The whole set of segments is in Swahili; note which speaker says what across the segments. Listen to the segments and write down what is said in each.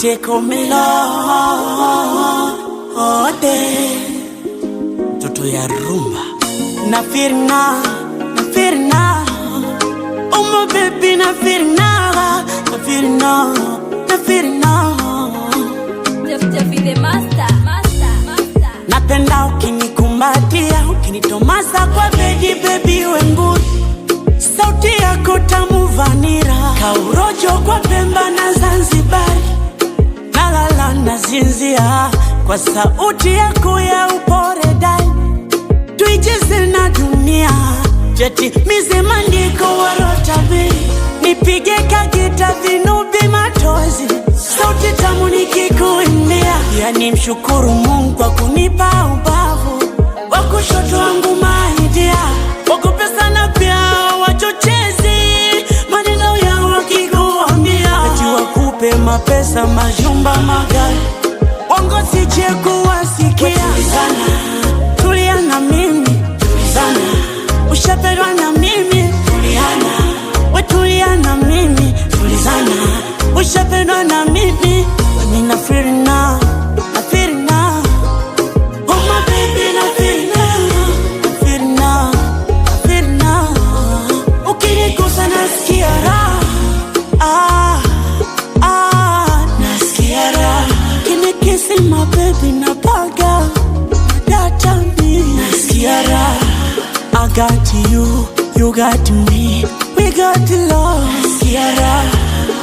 Speaker 1: take me toto ya rumba na firna oh my baby na firna
Speaker 2: Just the master.
Speaker 1: Napenda ukinikumbatia, ukinitomasa kwa bedi baby wenguri. Sauti yako tamu vanira, kaurojo kwa Pemba na Zanzibar. Nalala na zinzia kwa sauti yako ya upore dai. Tuicheze na dunia, jeti mizima ndiko warotabi. Nipige kagita vinubi matozi, sauti tamu nikikuimbia. Yani mshukuru Mungu kwa kunipa ubavu, wa kushoto wangu maidia. Wakupe sana pia wachochezi, maneno ya wakikuambia. Ati wakupe mapesa, majumba, magari, wango sije kuwasikia. Tulia na mimi, tulizana. Ushapendwa na mimi, tuliana. Wetulia na mimi, tulizana. Ushapendwa na mimi, nina feel now. Oh my baby, na feel now. Ukinigusa nasikia raha, nasikia raha. Ukinikisi my baby napaga, data me, nasikia raha. I got you, you got me, we got love, nasikia raha.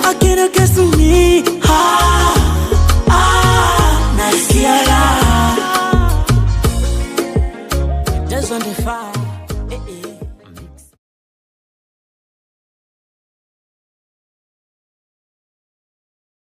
Speaker 1: I can't kiss me,